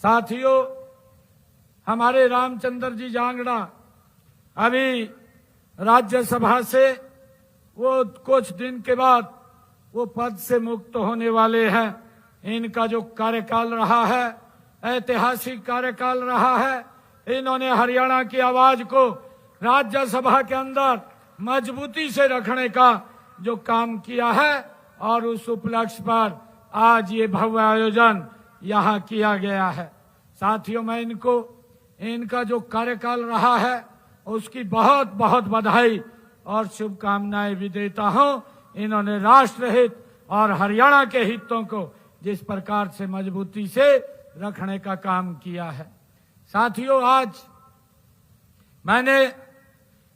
साथियों, हमारे रामचंद्र जी जांगड़ा अभी राज्यसभा से वो कुछ दिन के बाद वो पद से मुक्त होने वाले हैं। इनका जो कार्यकाल रहा है, ऐतिहासिक कार्यकाल रहा है। इन्होंने हरियाणा की आवाज को राज्यसभा के अंदर मजबूती से रखने का जो काम किया है और उस उपलक्ष्य पर आज ये भव्य आयोजन यहाँ किया गया है। साथियों, मैं इनका जो कार्यकाल रहा है उसकी बहुत बहुत बधाई और शुभकामनाएं भी देता हूं। इन्होंने राष्ट्र हित और हरियाणा के हितों को जिस प्रकार से मजबूती से रखने का काम किया है। साथियों, आज मैंने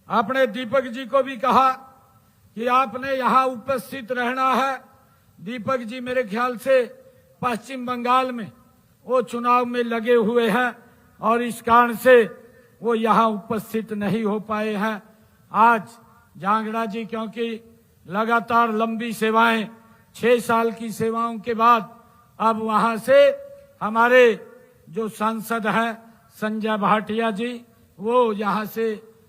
अपने दीपक जी को भी कहा कि आपने यहाँ उपस्थित रहना है। दीपक जी मेरे ख्याल से पश्चिम बंगाल में वो चुनाव में लगे हुए हैं और इस कारण से वो यहाँ उपस्थित नहीं हो पाए हैं। आज जांगड़ा जी क्योंकि लगातार लंबी सेवाएं, 6 साल की सेवाओं के बाद अब वहां से हमारे जो सांसद हैं संजय भाटिया जी, वो यहाँ से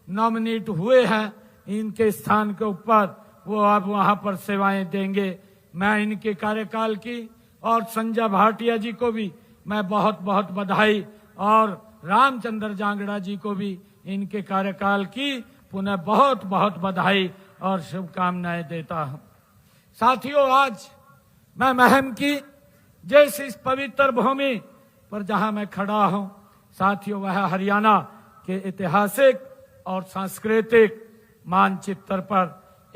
नॉमिनेट हुए हैं। इनके स्थान के ऊपर वो अब वहां पर सेवाएं देंगे। मैं इनके कार्यकाल की और संजय भाटिया जी को भी मैं बहुत बहुत बधाई और रामचंद्र जांगड़ा जी को भी इनके कार्यकाल की पुनः बहुत बहुत बधाई और शुभकामनाएं देता हूं। साथियों, आज मैं महम की जैसे इस पवित्र भूमि पर जहां मैं खड़ा हूं, साथियों, वह हरियाणा के ऐतिहासिक और सांस्कृतिक मानचित्र पर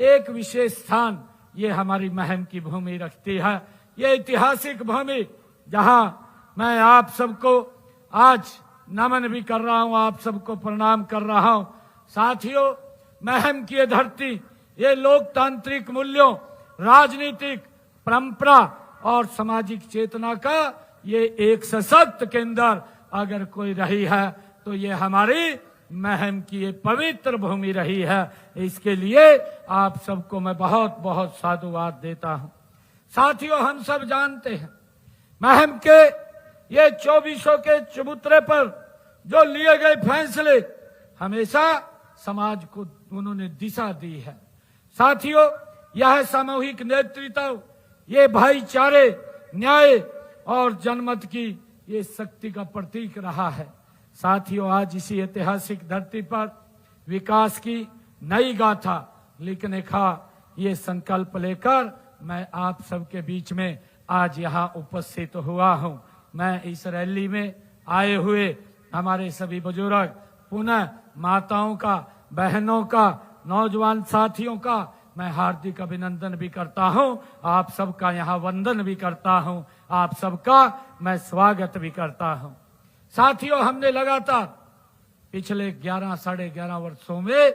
एक विशेष स्थान ये हमारी महम की भूमि रखती है। ये ऐतिहासिक भूमि जहां मैं आप सबको आज नमन भी कर रहा हूं, आप सबको प्रणाम कर रहा हूं। साथियों, महम की ये धरती, ये लोकतांत्रिक मूल्यों, राजनीतिक परंपरा और सामाजिक चेतना का ये एक सशक्त केंद्र अगर कोई रही है तो ये हमारी महम की ये पवित्र भूमि रही है। इसके लिए आप सबको मैं बहुत बहुत साधुवाद देता हूं। साथियों, हम सब जानते हैं महम के ये 2400 के चबूतरे पर जो लिए गए फैसले हमेशा समाज को उन्होंने दिशा दी है। साथियों, यह सामूहिक नेतृत्व, ये भाईचारे, न्याय और जनमत की ये शक्ति का प्रतीक रहा है। साथियों, आज इसी ऐतिहासिक धरती पर विकास की नई गाथा लिखने का ये संकल्प लेकर मैं आप सबके बीच में आज यहाँ उपस्थित हुआ हूँ। मैं इस रैली में आए हुए हमारे सभी बुजुर्ग, पुनः माताओं का, बहनों का, नौजवान साथियों का मैं हार्दिक अभिनंदन भी करता हूं। आप सबका यहाँ वंदन भी करता हूं। आप सबका मैं स्वागत भी करता हूं। साथियों, हमने लगातार पिछले 11 साढ़े 11 वर्षों में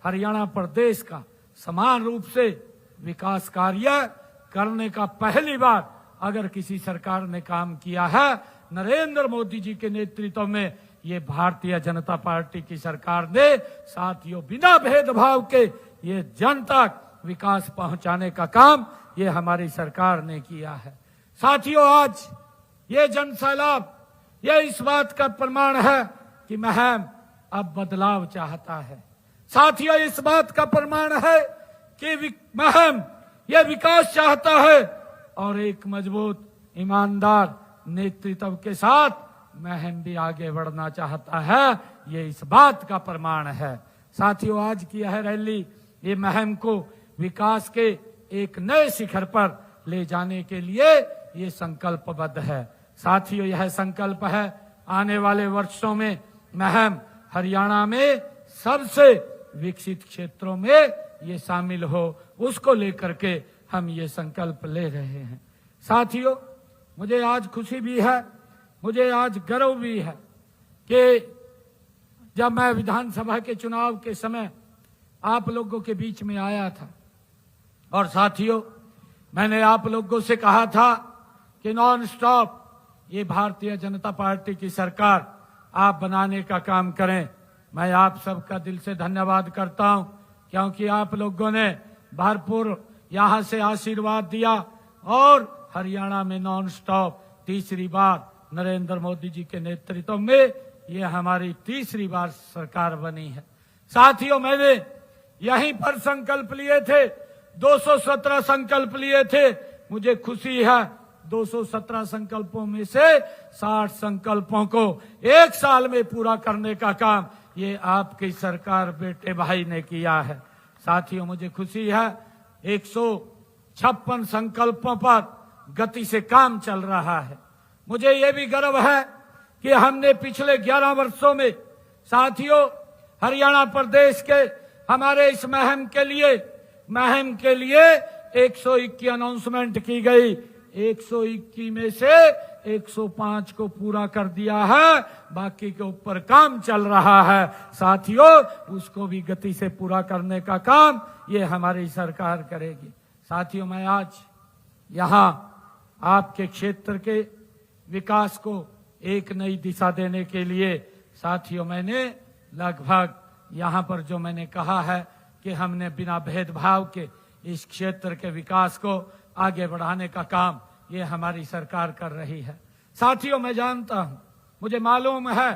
हरियाणा प्रदेश का समान रूप से विकास कार्य करने का पहली बार अगर किसी सरकार ने काम किया है, नरेंद्र मोदी जी के नेतृत्व में ये भारतीय जनता पार्टी की सरकार ने साथियों बिना भेदभाव के ये जन तक विकास पहुंचाने का काम ये हमारी सरकार ने किया है। साथियों, आज ये जन सैलाब ये इस बात का प्रमाण है कि महम अब बदलाव चाहता है। साथियों, इस बात का प्रमाण है कि महम ये विकास चाहता है और एक मजबूत ईमानदार नेतृत्व के साथ महम भी आगे बढ़ना चाहता है। ये इस बात का प्रमाण है। साथियों, आज की यह रैली ये महम को विकास के एक नए शिखर पर ले जाने के लिए ये संकल्पबद्ध है। साथियों, यह संकल्प है आने वाले वर्षों में महम हरियाणा में सबसे विकसित क्षेत्रों में ये शामिल हो, उसको लेकर के हम ये संकल्प ले रहे हैं। साथियों, मुझे आज खुशी भी है, मुझे आज गर्व भी है कि जब मैं विधानसभा के चुनाव के समय आप लोगों के बीच में आया था और साथियों मैंने आप लोगों से कहा था कि नॉन स्टॉप ये भारतीय जनता पार्टी की सरकार आप बनाने का काम करें। मैं आप सबका दिल से धन्यवाद करता हूं क्योंकि आप लोगों ने भरपूर यहां से आशीर्वाद दिया और हरियाणा में नॉन स्टॉप तीसरी बार नरेंद्र मोदी जी के नेतृत्व में ये हमारी तीसरी बार सरकार बनी है। साथियों, मैंने यहीं पर संकल्प लिए थे, 217 संकल्प लिए थे। मुझे खुशी है 217 संकल्पों में से 60 संकल्पों को एक साल में पूरा करने का काम ये आपकी सरकार बेटे भाई ने किया है। साथियों, मुझे खुशी है 156 संकल्पों पर गति से काम चल रहा है। मुझे ये भी गर्व है कि हमने पिछले 11 वर्षों में साथियों हरियाणा प्रदेश के हमारे इस महम के लिए 121 अनाउंसमेंट की गई। 121 में से 105 को पूरा कर दिया है, बाकी के ऊपर काम चल रहा है। साथियों, उसको भी गति से पूरा करने का काम ये हमारी सरकार करेगी। साथियों, मैं आज यहाँ आपके क्षेत्र के विकास को एक नई दिशा देने के लिए साथियों मैंने लगभग यहाँ पर जो मैंने कहा है कि हमने बिना भेदभाव के इस क्षेत्र के विकास को आगे बढ़ाने का काम ये हमारी सरकार कर रही है। साथियों, मैं जानता हूं, मुझे मालूम है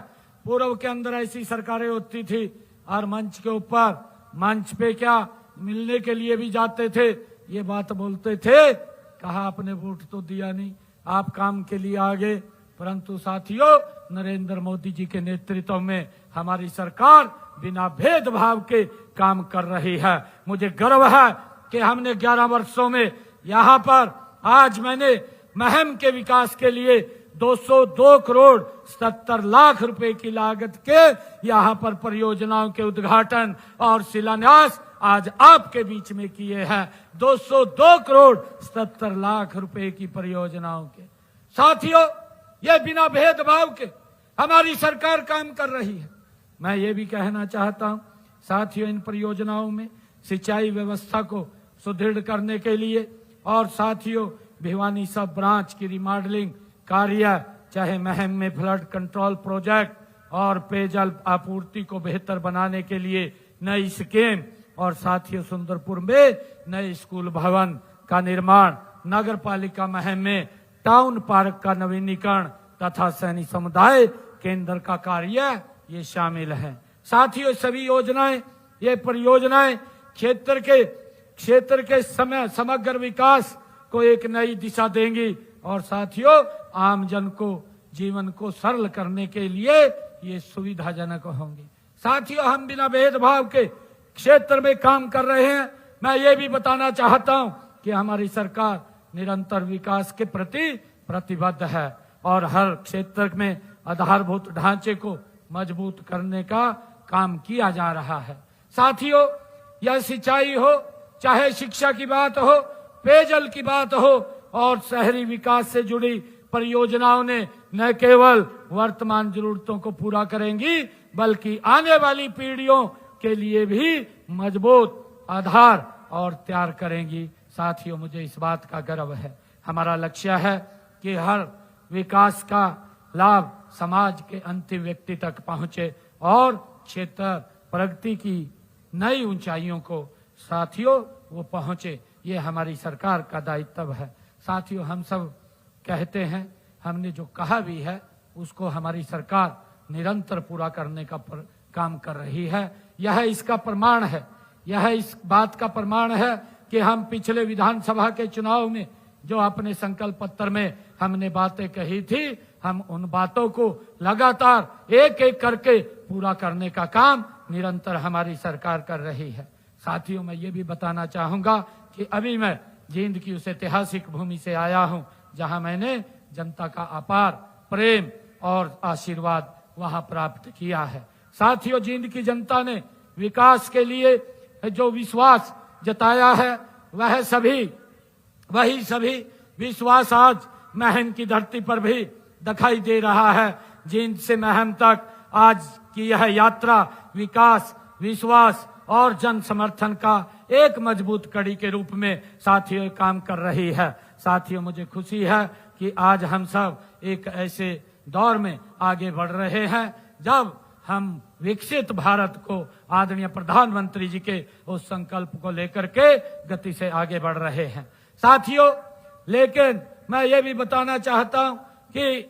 पूर्व के अंदर ऐसी सरकारें होती थी और मंच के ऊपर मंच पे क्या मिलने के लिए भी जाते थे, ये बात बोलते थे, कहा आपने वोट तो दिया नहीं, आप काम के लिए आ गए। परंतु साथियों, नरेंद्र मोदी जी के नेतृत्व में हमारी सरकार बिना भेदभाव के काम कर रही है। मुझे गर्व है कि हमने 11 वर्षों में यहाँ पर आज मैंने महम के विकास के लिए 202 करोड़ 70 लाख रुपए की लागत के यहाँ पर परियोजनाओं के उद्घाटन और शिलान्यास आज आपके बीच में किए हैं। 202 करोड़ 70 लाख रुपए की परियोजनाओं के। साथियों, यह बिना भेदभाव के हमारी सरकार काम कर रही है। मैं ये भी कहना चाहता हूं साथियों, इन परियोजनाओं में सिंचाई व्यवस्था को सुदृढ़ करने के लिए और साथियों भिवानी सब ब्रांच की रिमॉडलिंग कार्य, चाहे महम में फ्लड कंट्रोल प्रोजेक्ट और पेयजल आपूर्ति को बेहतर बनाने के लिए नई स्कीम और साथियों सुंदरपुर में नए स्कूल भवन का निर्माण, नगर पालिका महम में टाउन पार्क का नवीनीकरण तथा सैनिक समुदाय केंद्र का कार्य ये शामिल है। साथियों, सभी योजनाएं, ये परियोजनाएं क्षेत्र के समग्र विकास को एक नई दिशा देंगी और साथियों आम जन को जीवन को सरल करने के लिए ये सुविधाजनक होंगी। साथियों, हम बिना भेदभाव के क्षेत्र में काम कर रहे हैं। मैं ये भी बताना चाहता हूं कि हमारी सरकार निरंतर विकास के प्रति प्रतिबद्ध है और हर क्षेत्र में आधारभूत ढांचे को मजबूत करने का काम किया जा रहा है। साथियों, यह सिंचाई हो, चाहे शिक्षा की बात हो, पेयजल की बात हो और शहरी विकास से जुड़ी परियोजनाओं ने न केवल वर्तमान जरूरतों को पूरा करेंगी बल्कि आने वाली पीढ़ियों के लिए भी मजबूत आधार और तैयार करेंगी। साथियों, मुझे इस बात का गर्व है। हमारा लक्ष्य है कि हर विकास का लाभ समाज के अंतिम व्यक्ति तक पहुंचे और क्षेत्र प्रगति की नई ऊंचाइयों को साथियों वो पहुंचे। ये हमारी सरकार का दायित्व है। साथियों, हम सब कहते हैं, हमने जो कहा भी है उसको हमारी सरकार निरंतर पूरा करने का काम कर रही है। यह इसका प्रमाण है, यह इस बात का प्रमाण है कि हम पिछले विधानसभा के चुनाव में जो अपने संकल्प पत्र में हमने बातें कही थी, हम उन बातों को लगातार एक एक करके पूरा करने का काम निरंतर हमारी सरकार कर रही है। साथियों, मैं ये भी बताना चाहूंगा कि अभी मैं जींद की उस ऐतिहासिक भूमि से आया हूं जहां मैंने जनता का अपार प्रेम और आशीर्वाद वहां प्राप्त किया है। साथियों, जींद की जनता ने विकास के लिए जो विश्वास जताया है वही सभी विश्वास आज महम की धरती पर भी दिखाई दे रहा है। जींद से महम तक आज की यह यात्रा विकास, विश्वास और जन समर्थन का एक मजबूत कड़ी के रूप में साथियों काम कर रही है। साथियों, मुझे खुशी है कि आज हम सब एक ऐसे दौर में आगे बढ़ रहे हैं जब हम विकसित भारत को आदरणीय प्रधानमंत्री जी के उस संकल्प को लेकर के गति से आगे बढ़ रहे हैं। साथियों, लेकिन मैं ये भी बताना चाहता हूं कि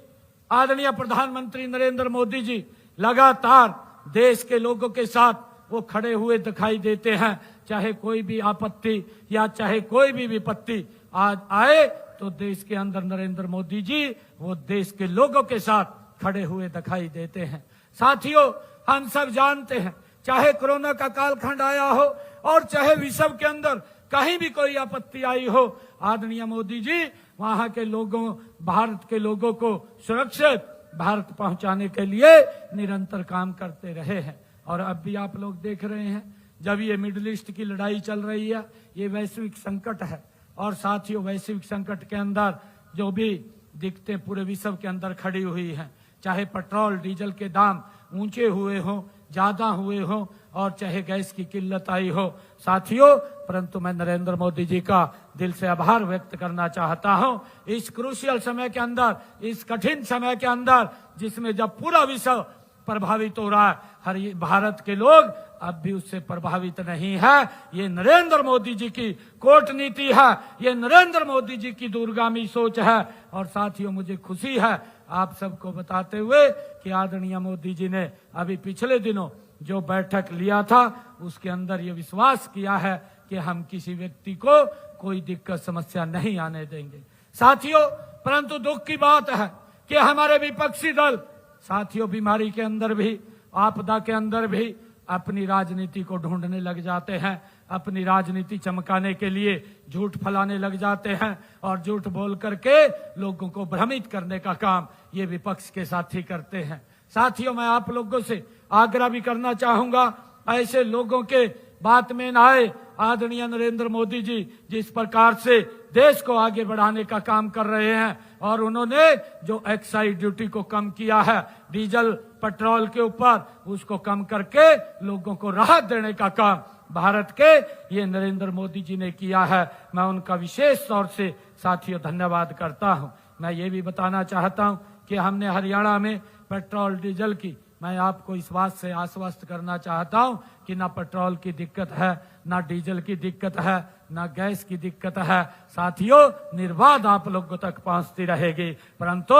आदरणीय प्रधानमंत्री नरेंद्र मोदी जी लगातार देश के लोगों के साथ वो खड़े हुए दिखाई देते हैं। चाहे कोई भी आपत्ति या चाहे कोई भी विपत्ति आज आए तो देश के अंदर नरेंद्र मोदी जी वो देश के लोगों के साथ खड़े हुए दिखाई देते हैं। साथियों, हम सब जानते हैं, चाहे कोरोना का कालखंड आया हो और चाहे विश्व के अंदर कहीं भी कोई आपत्ति आई हो, आदरणीय मोदी जी वहां के लोगों, भारत के लोगों को सुरक्षित भारत पहुंचाने के लिए निरंतर काम करते रहे हैं। और अब भी आप लोग देख रहे हैं, जब ये मिडिल ईस्ट की लड़ाई चल रही है, ये वैश्विक संकट है। और साथियों, वैश्विक संकट के अंदर जो भी दिक्कतें पूरे विश्व के अंदर खड़ी हुई हैं, चाहे पेट्रोल डीजल के दाम ऊंचे हुए हों, ज्यादा हुए हों, और चाहे गैस की किल्लत आई हो, साथियों, परंतु मैं नरेंद्र मोदी जी का दिल से आभार व्यक्त करना चाहता हूं। इस क्रूशियल समय के अंदर, इस कठिन समय के अंदर, जिसमें जब पूरा विश्व प्रभावित हो रहा है, हर भारत के लोग अब भी उससे प्रभावित नहीं है। ये नरेंद्र मोदी जी की कूटनीति है, ये नरेंद्र मोदी जी की दूरगामी सोच है। और साथियों, मुझे खुशी है आप सबको बताते हुए कि आदरणीय मोदी जी ने अभी पिछले दिनों जो बैठक लिया था, उसके अंदर ये विश्वास किया है कि हम किसी व्यक्ति को कोई दिक्कत समस्या नहीं आने देंगे। साथियों, परंतु दुख की बात है कि हमारे विपक्षी दल, साथियों, बीमारी के अंदर भी, आपदा के अंदर भी अपनी राजनीति को ढूंढने लग जाते हैं, अपनी राजनीति चमकाने के लिए झूठ फैलाने लग जाते हैं और झूठ बोल करके लोगों को भ्रमित करने का काम ये विपक्ष के साथी करते हैं। साथियों, मैं आप लोगों से आग्रह भी करना चाहूंगा, ऐसे लोगों के बात में न आए। आदरणीय नरेंद्र मोदी जी जिस प्रकार से देश को आगे बढ़ाने का काम कर रहे हैं, और उन्होंने जो एक्साइज ड्यूटी को कम किया है डीजल पेट्रोल के ऊपर, उसको कम करके लोगों को राहत देने का काम भारत के ये नरेंद्र मोदी जी ने किया है। मैं उनका विशेष तौर से साथियों धन्यवाद करता हूं। मैं ये भी बताना चाहता हूं कि हमने हरियाणा में पेट्रोल डीजल की, मैं आपको इस बात से आश्वस्त करना चाहता हूं कि ना पेट्रोल की दिक्कत है, ना डीजल की दिक्कत है, ना गैस की दिक्कत है। साथियों, निर्बाध आप लोगों तक पहुंचती रहेगी, परंतु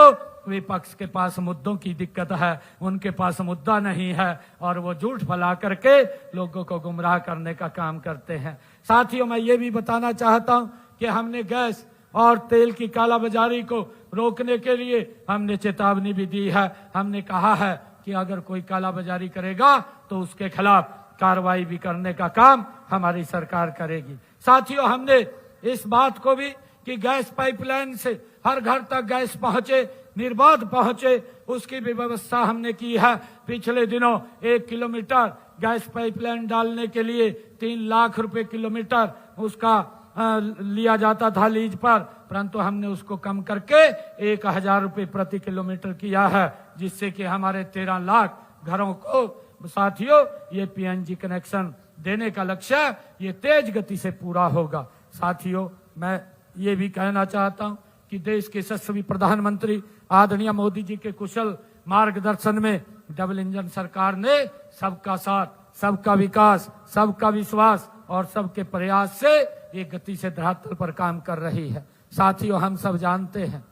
विपक्ष के पास मुद्दों की दिक्कत है, उनके पास मुद्दा नहीं है और वो झूठ फैला करके लोगों को गुमराह करने का काम करते हैं। साथियों, मैं ये भी बताना चाहता हूं कि हमने गैस और तेल की कालाबाजारी को रोकने के लिए हमने चेतावनी भी दी है। हमने कहा है कि अगर कोई कालाबाजारी करेगा तो उसके खिलाफ कार्रवाई भी करने का काम हमारी सरकार करेगी। साथियों, हमने इस बात को भी कि गैस पाइपलाइन से हर घर तक गैस पहुंचे, निर्बाध पहुंचे, उसकी भी व्यवस्था हमने की है। पिछले दिनों 1 किलोमीटर गैस पाइपलाइन डालने के लिए 3 लाख रुपए किलोमीटर उसका लिया जाता था लीज पर, परंतु हमने उसको कम करके 1000 रुपए प्रति किलोमीटर किया है, जिससे कि हमारे 13 लाख घरों को साथियों ये पीएनजी कनेक्शन देने का लक्ष्य ये तेज गति से पूरा होगा। साथियों, मैं ये भी कहना चाहता हूं कि देश के यशस्वी प्रधानमंत्री आदरणीय मोदी जी के कुशल मार्गदर्शन में डबल इंजन सरकार ने सबका साथ, सबका विकास, सबका विश्वास और सबके प्रयास से ये गति से धरातल पर काम कर रही है। साथियों, हम सब जानते हैं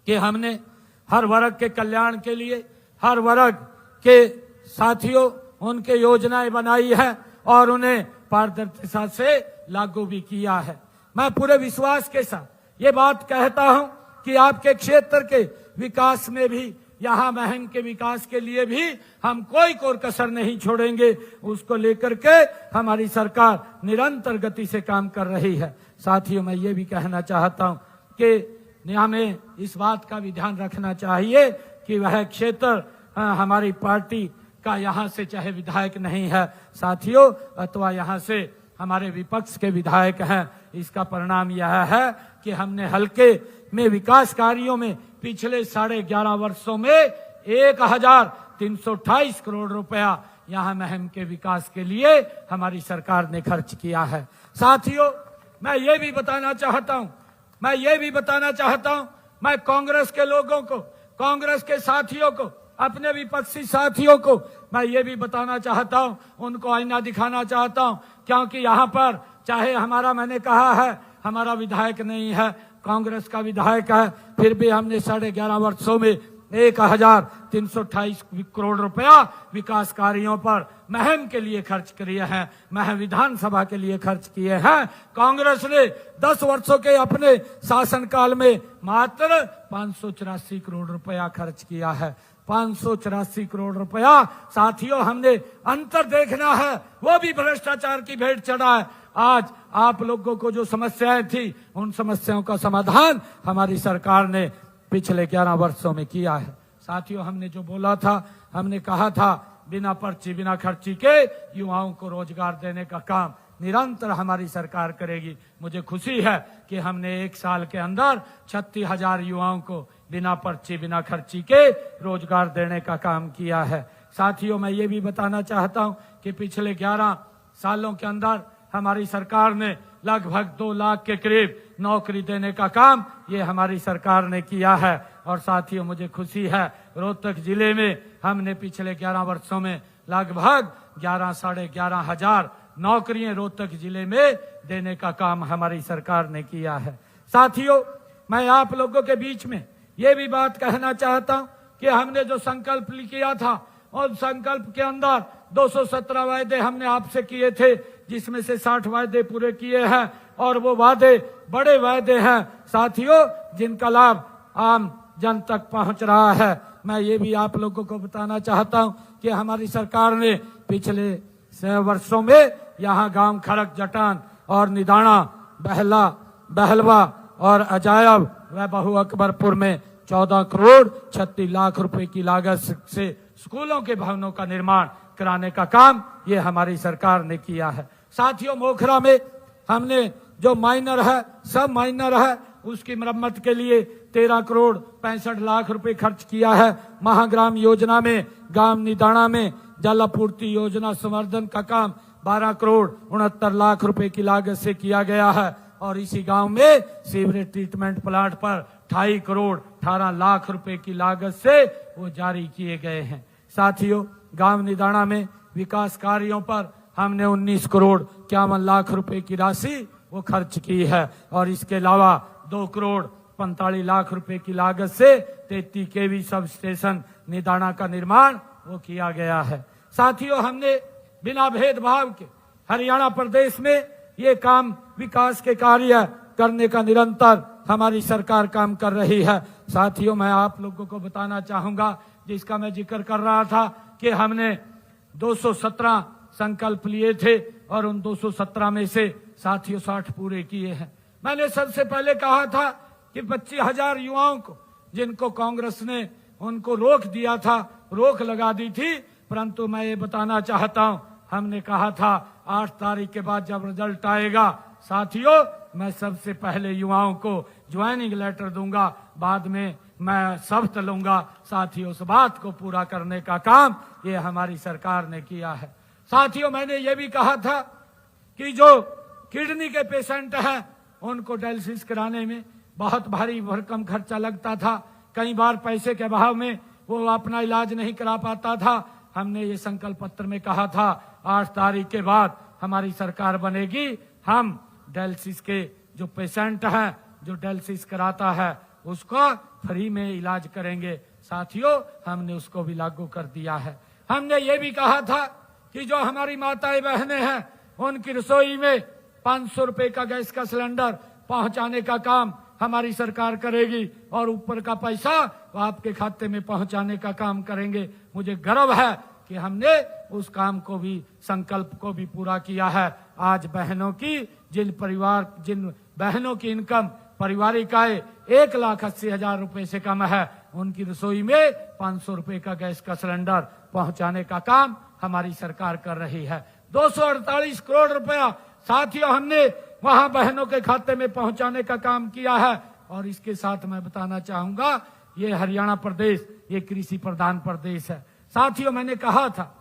कि हमने हर वर्ग के कल्याण के लिए, हर वर्ग के साथियों उनके योजनाएं बनाई है और उन्हें पारदर्शिता से लागू भी किया है। मैं पूरे विश्वास के साथ ये बात कहता हूं कि आपके क्षेत्र के विकास में भी, यहाँ महंग के विकास के लिए भी हम कोई कसर नहीं छोड़ेंगे। उसको लेकर के हमारी सरकार निरंतर गति से काम कर रही है। साथियों, मैं ये भी कहना चाहता हूं कि हमें इस बात का भी ध्यान रखना चाहिए कि वह क्षेत्र हमारी पार्टी का यहाँ से चाहे विधायक नहीं है साथियों, अथवा यहाँ से हमारे विपक्ष के विधायक हैं, इसका परिणाम यह है कि हमने हल्के में विकास कार्यों में पिछले 11.5 वर्षों में 1328 करोड़ रुपया यहाँ महम के विकास के लिए हमारी सरकार ने खर्च किया है। साथियों, मैं ये भी बताना चाहता हूं, मैं कांग्रेस के लोगों को, कांग्रेस के साथियों को, अपने विपक्षी साथियों को मैं ये भी बताना चाहता हूं, उनको आईना दिखाना चाहता हूं, क्योंकि यहाँ पर चाहे हमारा, मैंने कहा है हमारा विधायक नहीं है, कांग्रेस का विधायक है, फिर भी हमने 11.5 वर्षों में 1328 करोड़ रुपया विकास कार्यों पर महम के लिए खर्च किए हैं, महम विधानसभा के लिए खर्च किए हैं। कांग्रेस ने 10 वर्षों के अपने शासनकाल में मात्र 584 करोड़ रुपया खर्च किया है। 584 करोड़ रुपया। साथियों, हमने अंतर देखना है, वो भी भ्रष्टाचार की भेंट चढ़ा है। आज आप लोगों को जो समस्याएं थी, उन समस्याओं का समाधान हमारी सरकार ने पिछले 11 वर्षों में किया है। साथियों, हमने जो बोला था, हमने कहा था बिना पर्ची बिना खर्ची के युवाओं को रोजगार देने का काम निरंतर हमारी सरकार करेगी। मुझे खुशी है कि हमने 1 साल के अंदर 36,000 युवाओं को बिना पर्ची बिना खर्ची के रोजगार देने का काम किया है। साथियों, मैं ये भी बताना चाहता हूं कि पिछले 11 सालों के अंदर हमारी सरकार ने लगभग 2 लाख के करीब नौकरी देने का काम ये हमारी सरकार ने किया है। और साथियों, मुझे खुशी है, रोहतक जिले में हमने पिछले 11 वर्षों में लगभग 11,500 नौकरियां रोहतक जिले में देने का काम हमारी सरकार ने किया है। साथियों, मैं आप लोगों के बीच में ये भी बात कहना चाहता हूं कि हमने जो संकल्प किया था, और संकल्प के अंदर 217 वायदे हमने आपसे किए थे, जिसमें से 60 वायदे पूरे किए हैं, और वो वादे बड़े वायदे हैं साथियों, जिनका लाभ आम जन तक पहुंच रहा है। मैं ये भी आप लोगों को बताना चाहता हूं कि हमारी सरकार ने पिछले 6 वर्षों में यहाँ गांव खड़क जटान और निदाना, बहलवा और अजायब व बहु अकबरपुर में 14 करोड़ 36 लाख रुपए की लागत से स्कूलों के भवनों का निर्माण कराने का काम ये हमारी सरकार ने किया है। साथियों, मोखरा में हमने जो माइनर है, सब माइनर है, उसकी मरम्मत के लिए 13 करोड़ 65 लाख रुपए खर्च किया है। महाग्राम योजना में गांव निदाना में जल आपूर्ति योजना संवर्धन का काम 12 करोड़ 69 लाख रुपए की लागत से किया गया है। और इसी गांव में सीवरेज ट्रीटमेंट प्लांट पर 2.5 करोड़ 18 लाख रुपए की लागत से वो जारी किए गए हैं। साथियों, गांव निदाना में विकास कार्यों पर हमने 19 करोड़ 51 लाख रुपए की राशि वो खर्च की है। और इसके अलावा 2 करोड़ 45 लाख रुपए की लागत से 33 केवी सब स्टेशन निदाना का निर्माण वो किया गया है। साथियों, हमने बिना भेदभाव के हरियाणा प्रदेश में ये काम विकास के कार्य करने का निरंतर हमारी सरकार काम कर रही है। साथियों, मैं आप लोगों को बताना चाहूंगा, जिसका मैं जिक्र कर रहा था कि हमने 217 संकल्प लिए थे और उन 217 में से साथियों 60 पूरे किए हैं। मैंने सबसे पहले कहा था कि 25,000 युवाओं को, जिनको कांग्रेस ने उनको रोक दिया था, रोक लगा दी थी, परंतु मैं ये बताना चाहता हूं, हमने कहा था 8 तारीख के बाद जब रिजल्ट आएगा साथियों, मैं सबसे पहले युवाओं को ज्वाइनिंग लेटर दूंगा, बाद में मैं शपथ लूंगा। साथियों, उस बात को पूरा करने का काम ये हमारी सरकार ने किया है। साथियों, मैंने ये भी कहा था कि जो किडनी के पेशेंट हैं उनको डायलिसिस कराने में बहुत भारी भरकम खर्चा लगता था। कई बार पैसे के अभाव में वो अपना इलाज नहीं करा पाता था। हमने ये संकल्प पत्र में कहा था 8 तारीख के बाद हमारी सरकार बनेगी, हम डायलिसिस के जो पेशेंट हैं, जो डायलिसिस कराता है, उसका फ्री में इलाज करेंगे। साथियों, हमने उसको भी लागू कर दिया है। हमने ये भी कहा था कि जो हमारी माताएं बहनें हैं, उनकी रसोई में 500 रुपए का गैस का सिलेंडर पहुंचाने का काम हमारी सरकार करेगी, और ऊपर का पैसा आपके खाते में पहुंचाने का काम करेंगे। मुझे गर्व है कि हमने उस काम को भी, संकल्प को भी पूरा किया है। आज बहनों की जिन बहनों की इनकम पारिवारिक आय 1,80,000 रुपए से कम है, उनकी रसोई में 500 रुपए का गैस का सिलेंडर पहुंचाने का काम हमारी सरकार कर रही है। 248 करोड़ रुपया साथियों हमने वहां बहनों के खाते में पहुंचाने का काम किया है। और इसके साथ मैं बताना चाहूंगा, ये हरियाणा प्रदेश ये कृषि प्रधान प्रदेश है। साथियों, मैंने कहा था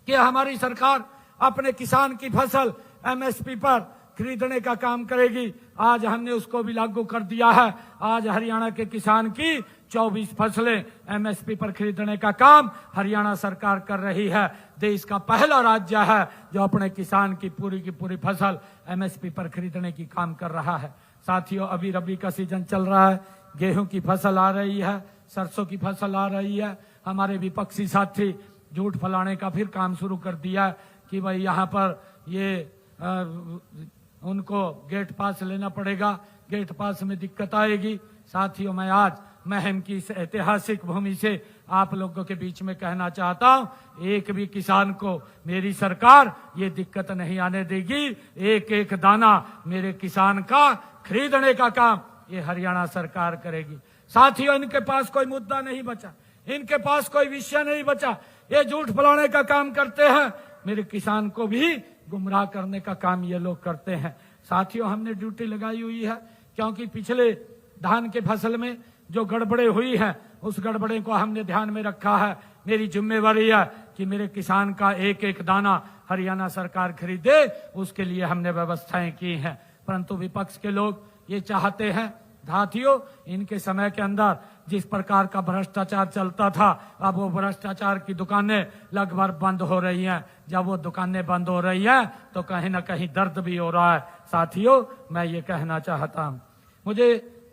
कि हमारी सरकार अपने किसान की फसल एमएसपी पर खरीदने का काम करेगी। आज हमने उसको भी लागू कर दिया है। आज हरियाणा के किसान की 24 फसलें एमएसपी पर खरीदने का काम हरियाणा सरकार कर रही है। देश का पहला राज्य है जो अपने किसान की पूरी फसल एमएसपी पर खरीदने की काम कर रहा है। साथियों, अभी रबी का सीजन चल रहा है, गेहूं की फसल आ रही है, सरसों की फसल आ रही है। हमारे विपक्षी साथी झूठ फैलाने का फिर काम शुरू कर दिया कि भाई यहाँ पर ये उनको गेट पास लेना पड़ेगा, गेट पास में दिक्कत आएगी। साथियों, मैं आज महम की इस ऐतिहासिक भूमि से आप लोगों के बीच में कहना चाहता हूं, एक भी किसान को मेरी सरकार ये दिक्कत नहीं आने देगी। एक एक दाना मेरे किसान का खरीदने का काम ये हरियाणा सरकार करेगी। साथियों, इनके पास कोई मुद्दा नहीं बचा, इनके पास कोई विषय नहीं बचा। ये झूठ फैलाने का काम करते हैं, मेरे किसान को भी गुमराह करने का काम ये लोग करते हैं। साथियों, हमने ड्यूटी लगाई हुई है क्योंकि पिछले धान के फसल में जो गड़बड़े हुई है उस गड़बड़े को हमने ध्यान में रखा है। मेरी जिम्मेवारी है कि मेरे किसान का एक एक दाना हरियाणा सरकार खरीदे, उसके लिए हमने व्यवस्थाएं की हैं। परंतु विपक्ष के लोग ये चाहते हैं, साथियों, इनके समय के अंदर जिस प्रकार का भ्रष्टाचार चलता था, अब वो भ्रष्टाचार की दुकानें लगभग बंद हो रही हैं। जब वो दुकानें बंद हो रही हैं तो कहीं ना कहीं दर्द भी हो रहा है। साथियों, मैं ये कहना चाहता हूं, मुझे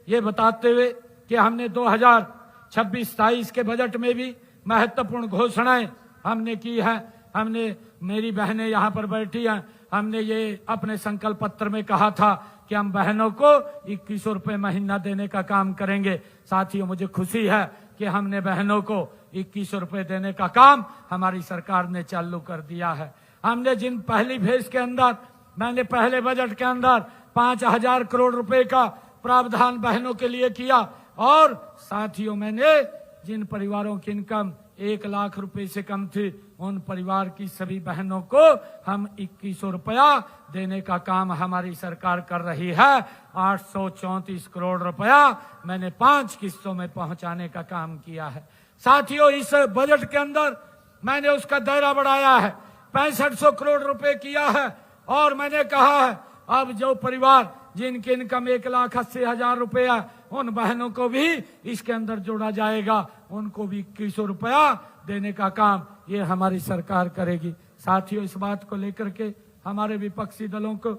ये बताते हुए कि हमने 2026-27 के बजट में भी महत्वपूर्ण घोषणाएं हमने की है। हमने, मेरी बहनें यहाँ पर बैठी हैं, हमने ये अपने संकल्प पत्र में कहा था कि हम बहनों को 2100 रुपये महीना देने का काम करेंगे। साथियों, मुझे खुशी है कि हमने बहनों को 2100 रुपये देने का काम हमारी सरकार ने चालू कर दिया है। हमने जिन पहली फेज के अंदर, मैंने पहले बजट के अंदर 5000 करोड़ रुपए का प्रावधान बहनों के लिए किया, और साथियों, मैंने जिन परिवारों की इनकम 1 लाख रुपए से कम थी उन परिवार की सभी बहनों को हम 2100 रुपया देने का काम हमारी सरकार कर रही है। 834 करोड़ रुपया मैंने 5 किस्तों में पहुंचाने का काम किया है। साथियों, इस बजट के अंदर मैंने उसका दायरा बढ़ाया है, 6500 करोड़ रुपए किया है, और मैंने कहा है अब जो परिवार जिनकी इनकम 1,80,000 रुपए है उन बहनों को भी इसके अंदर जोड़ा जाएगा, उनको भी 2100 रुपया देने का काम ये हमारी सरकार करेगी। साथियों, इस बात को लेकर के हमारे विपक्षी दलों को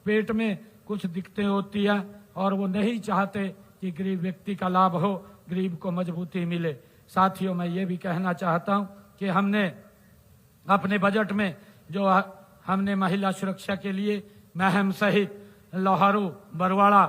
पेट में कुछ दिक्कतें होती है और वो नहीं चाहते कि गरीब व्यक्ति का लाभ हो, गरीब को मजबूती मिले। साथियों, मैं ये भी कहना चाहता हूं कि हमने अपने बजट में जो हमने महिला सुरक्षा के लिए महम सहित लोहारू, बरवाड़ा,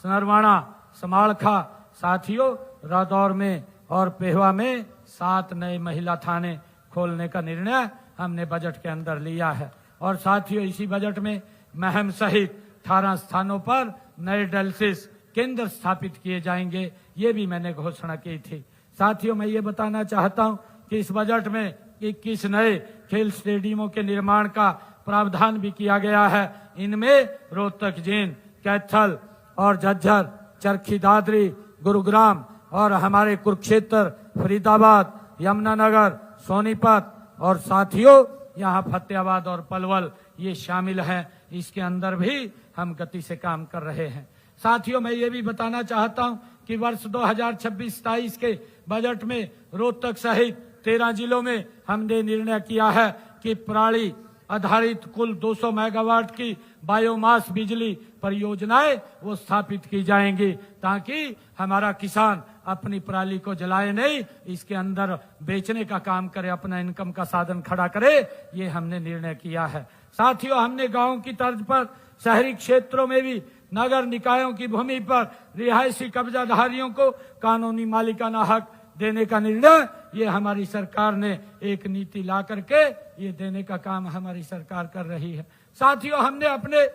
नरवाड़ा, समालखा, साथियों, रादौर में और पेहवा में 7 नए महिला थाने खोलने का निर्णय हमने बजट के अंदर लिया है। और साथियों, इसी बजट में महम सहित 18 स्थानों पर नए डायलिसिस केंद्र स्थापित किए जाएंगे, ये भी मैंने घोषणा की थी। साथियों, मैं ये बताना चाहता हूं कि इस बजट में 21 नए खेल स्टेडियमों के निर्माण का प्रावधान भी किया गया है। इनमें रोहतक, जींद, कैथल और झज्जर, चरखी दादरी, गुरुग्राम और हमारे कुरुक्षेत्र, फरीदाबाद, यमुनानगर, सोनीपत और साथियों यहाँ फतेहाबाद और पलवल ये शामिल हैं। इसके अंदर भी हम गति से काम कर रहे हैं। साथियों, मैं ये भी बताना चाहता हूं कि वर्ष 2026-27 के बजट में रोहतक सहित 13 जिलों में हमने निर्णय किया है कि पराली आधारित कुल 200 मेगावाट की बायोमास बिजली परियोजनाएं वो स्थापित की जाएंगी, ताकि हमारा किसान अपनी पराली को जलाए नहीं, इसके अंदर बेचने का काम करे, अपना इनकम का साधन खड़ा करे। ये हमने निर्णय किया है। साथियों, हमने गांव की तर्ज पर शहरी क्षेत्रों में भी नगर निकायों की भूमि पर रिहायशी कब्जाधारियों को कानूनी मालिकाना हक देने का निर्णय ये हमारी सरकार ने एक नीति ला करके ये देने का काम हमारी सरकार कर रही है। साथियों, हमने अपने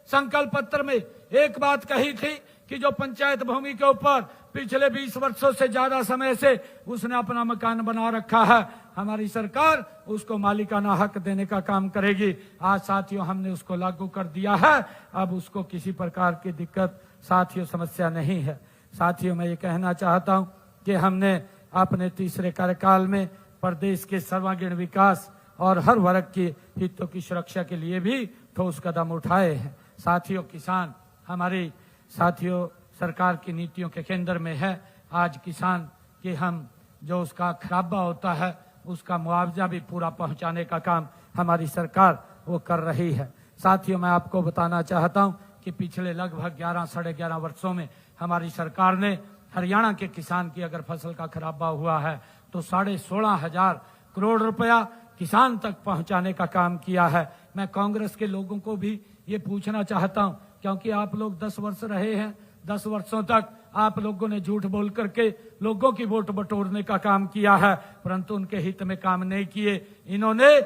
संकल्प पत्र में एक बात कही थी कि जो पंचायत भूमि के ऊपर पिछले 20 वर्षों से ज्यादा समय से उसने अपना मकान बना रखा है, हमारी सरकार उसको मालिकाना हक देने का काम करेगी। आज साथियों, हमने उसको लागू कर दिया है, अब उसको किसी प्रकार की दिक्कत साथियों समस्या नहीं है। साथियों, मैं ये कहना चाहता हूं कि हमने अपने तीसरे कार्यकाल में प्रदेश के सर्वांगीण विकास और हर वर्ग के हितों की सुरक्षा के लिए भी ठोस कदम उठाए हैं। साथियों, किसान हमारी साथियों सरकार की नीतियों के केंद्र में है। आज किसान के हम जो उसका खराबा होता है उसका मुआवजा भी पूरा पहुंचाने का काम हमारी सरकार वो कर रही है। साथियों, मैं आपको बताना चाहता हूं कि पिछले लगभग 11 साढ़े 11 वर्षों में हमारी सरकार ने हरियाणा के किसान की अगर फसल का खराबा हुआ है तो 16,500 करोड़ रुपया किसान तक पहुंचाने का काम किया है। मैं कांग्रेस के लोगों को भी ये पूछना चाहता हूं, क्योंकि आप लोग 10 वर्ष रहे हैं, 10 वर्षों तक आप लोगों ने झूठ बोल करके लोगों की वोट बटोरने का काम किया है, परंतु उनके हित में काम नहीं किए। इन्होंने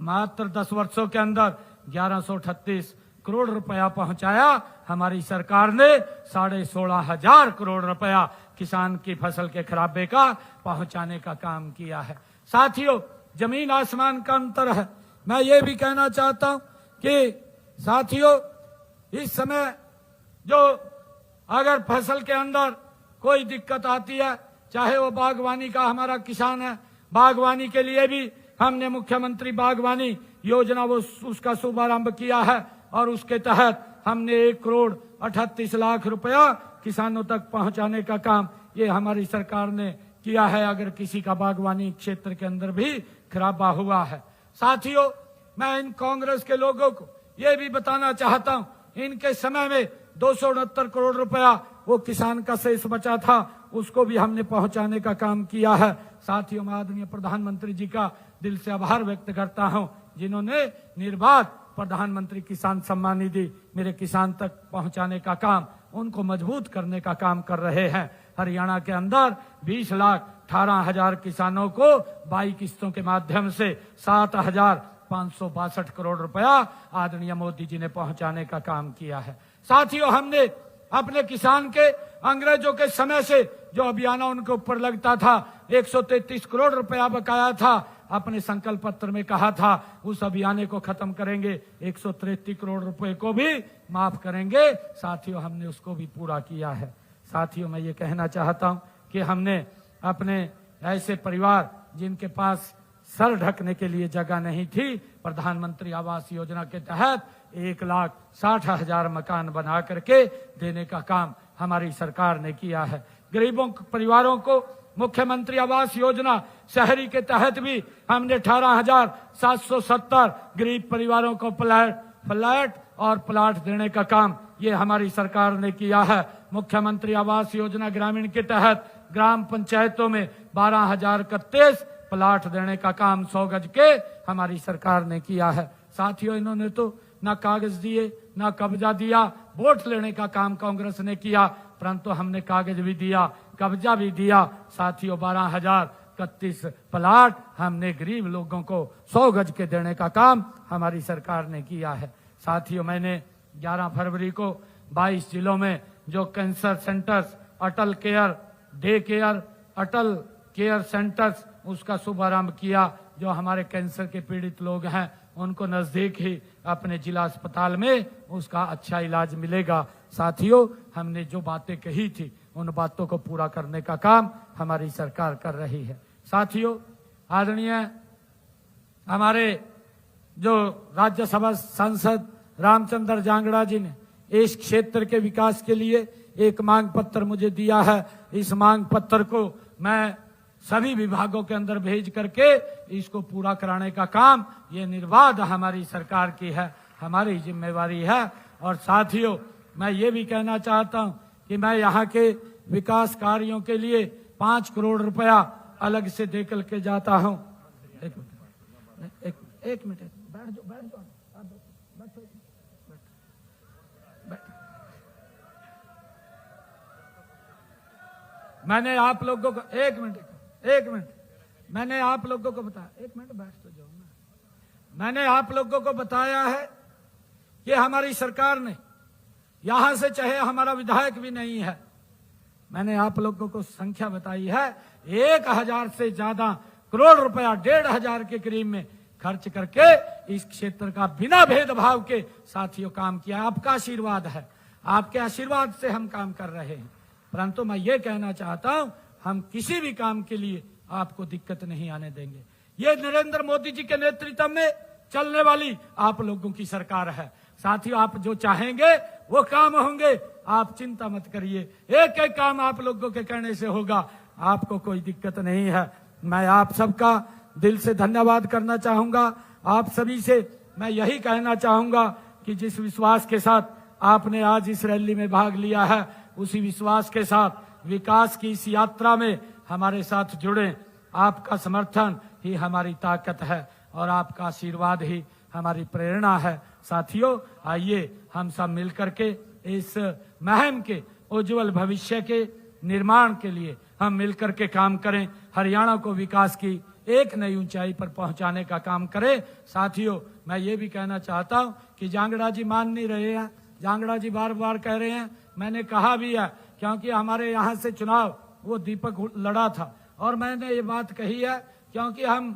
मात्र 10 वर्षों के अंदर 1138 करोड़ रुपया पहुंचाया। हमारी सरकार ने 16,500 करोड़ रुपया किसान की फसल के खराबे का पहुंचाने का काम किया है। साथियों, जमीन आसमान का अंतर है। मैं ये भी कहना चाहता हूं कि साथियों, इस समय जो अगर फसल के अंदर कोई दिक्कत आती है, चाहे वो बागवानी का हमारा किसान है, बागवानी के लिए भी हमने मुख्यमंत्री बागवानी योजना वो उसका शुभारंभ किया है और उसके तहत हमने 1,38,00,000 रुपया किसानों तक पहुंचाने का काम ये हमारी सरकार ने किया है, अगर किसी का बागवानी क्षेत्र के अंदर भी खराबा हुआ है। साथियों, मैं इन कांग्रेस के लोगों को ये भी बताना चाहता हूं, इनके समय में 269 करोड़ रुपया वो किसान का शेष बचा था, उसको भी हमने पहुंचाने का काम किया है। साथियों, मैं आदरणीय प्रधानमंत्री जी का दिल से आभार व्यक्त करता हूं, जिन्होंने निर्बाध प्रधानमंत्री किसान सम्मान निधि मेरे किसान तक पहुंचाने का काम, उनको मजबूत करने का काम कर रहे हैं। हरियाणा के अंदर 20,18,000 किसानों को 22 किस्तों के माध्यम से 7,562 करोड़ रुपया आदरणीय मोदी जी ने पहुंचाने का काम किया है। साथियों, हमने अपने किसान के अंग्रेजों के समय से जो अभियान उनके ऊपर लगता था, 133 करोड़ रुपया बकाया था, अपने संकल्प पत्र में कहा था उस अभियान को खत्म करेंगे, 133 करोड़ रुपए को भी माफ करेंगे। साथियों, हमने उसको भी पूरा किया है। साथियों, मैं ये कहना चाहता हूं कि हमने अपने ऐसे परिवार जिनके पास सर ढकने के लिए जगह नहीं थी, प्रधानमंत्री आवास योजना के तहत 1,60,000 मकान बना करके देने का काम हमारी सरकार ने किया है। गरीबों परिवारों को मुख्यमंत्री आवास योजना शहरी के तहत भी हमने 18,770 गरीब परिवारों को फ्लैट और प्लाट देने का काम ये हमारी सरकार ने किया है। मुख्यमंत्री आवास योजना ग्रामीण के तहत ग्राम पंचायतों में 12,031 प्लाट देने का काम 100 गज के हमारी सरकार ने किया है। साथियों, इन्होंने तो ना कागज दिए ना कब्जा दिया, वोट लेने का काम कांग्रेस ने किया, परंतु हमने कागज भी दिया, कब्जा भी दिया। साथियों, 12,031 प्लाट हमने गरीब लोगों को 100 गज के देने का काम हमारी सरकार ने किया है। साथियों, मैंने 11 फरवरी को 22 जिलों में जो कैंसर सेंटर्स, अटल केयर डे केयर, अटल केयर सेंटर्स, उसका शुभारंभ किया। जो हमारे कैंसर के पीड़ित लोग हैं उनको नजदीक ही अपने जिला अस्पताल में उसका अच्छा इलाज मिलेगा। साथियों, हमने जो बातें कही थी उन बातों को पूरा करने का काम हमारी सरकार कर रही है। साथियों, आदरणीय हमारे जो राज्यसभा सांसद रामचंद्र जांगड़ा जी ने इस क्षेत्र के विकास के लिए एक मांग पत्र मुझे दिया है। इस मांग पत्र को मैं सभी विभागों के अंदर भेज करके इसको पूरा कराने का काम ये निर्बाध हमारी सरकार की है, हमारी जिम्मेवारी है। और साथियों, मैं ये भी कहना चाहता हूं कि मैं यहाँ के विकास कार्यों के लिए 5 करोड़ रुपया अलग से दे करके जाता हूं। एक मिनट बैठ जाओ। मैंने आप लोगों को एक मिनट मैंने आप लोगों को बताया, एक मिनट बैठ तो जाओ ना। मैंने आप लोगों को बताया है कि हमारी सरकार ने यहां से, चाहे हमारा विधायक भी नहीं है, मैंने आप लोगों को संख्या बताई है, 1,000 से ज्यादा करोड़ रुपया 1,500 के करीब में खर्च करके इस क्षेत्र का बिना भेदभाव के साथियों काम किया। आपका आशीर्वाद है, आपके आशीर्वाद से हम काम कर रहे हैं। परंतु मैं ये कहना चाहता हूं, हम किसी भी काम के लिए आपको दिक्कत नहीं आने देंगे। ये नरेंद्र मोदी जी के नेतृत्व में चलने वाली आप लोगों की सरकार है। साथियों, आप जो चाहेंगे वो काम होंगे, आप चिंता मत करिए, एक एक काम आप लोगों के कहने से होगा, आपको कोई दिक्कत नहीं है। मैं आप सबका दिल से धन्यवाद करना चाहूंगा। आप सभी से मैं यही कहना चाहूंगा कि जिस विश्वास के साथ आपने आज इस रैली में भाग लिया है, उसी विश्वास के साथ विकास की इस यात्रा में हमारे साथ जुड़े। आपका समर्थन ही हमारी ताकत है और आपका आशीर्वाद ही हमारी प्रेरणा है। साथियों, आइए हम सब मिलकर के इस मुहिम के उज्जवल भविष्य के निर्माण के लिए हम मिलकर के काम करें। हरियाणा को विकास की एक नई ऊंचाई पर पहुंचाने का काम करें। साथियों, मैं ये भी कहना चाहता हूं कि जांगड़ा जी मान नहीं रहे हैं। जांगड़ा जी बार बार कह रहे हैं, मैंने कहा भी है, क्योंकि हमारे यहाँ से चुनाव वो दीपक लड़ा था और मैंने ये बात कही है क्योंकि हम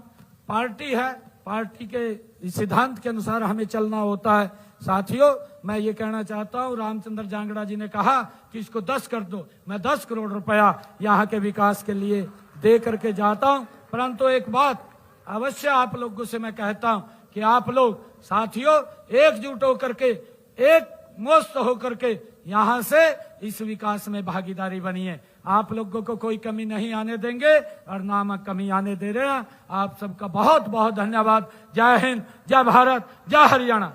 पार्टी है, पार्टी के सिद्धांत के अनुसार हमें चलना होता है। साथियों, मैं ये कहना चाहता हूँ, रामचंद्र जांगड़ा जी ने कहा कि इसको 10 कर दो, मैं 10 करोड़ रुपया यहाँ के विकास के लिए दे करके जाता हूँ। परंतु एक बात अवश्य आप लोगों से मैं कहता हूँ कि आप लोग साथियों एकजुट होकर के, एक मस्त होकर के यहाँ से इस विकास में भागीदारी बनिए। आप लोगों को कोई कमी नहीं आने देंगे और ना हम कमी आने दे रहे हैं। आप सबका बहुत बहुत धन्यवाद। जय हिंद, जय भारत, जय हरियाणा।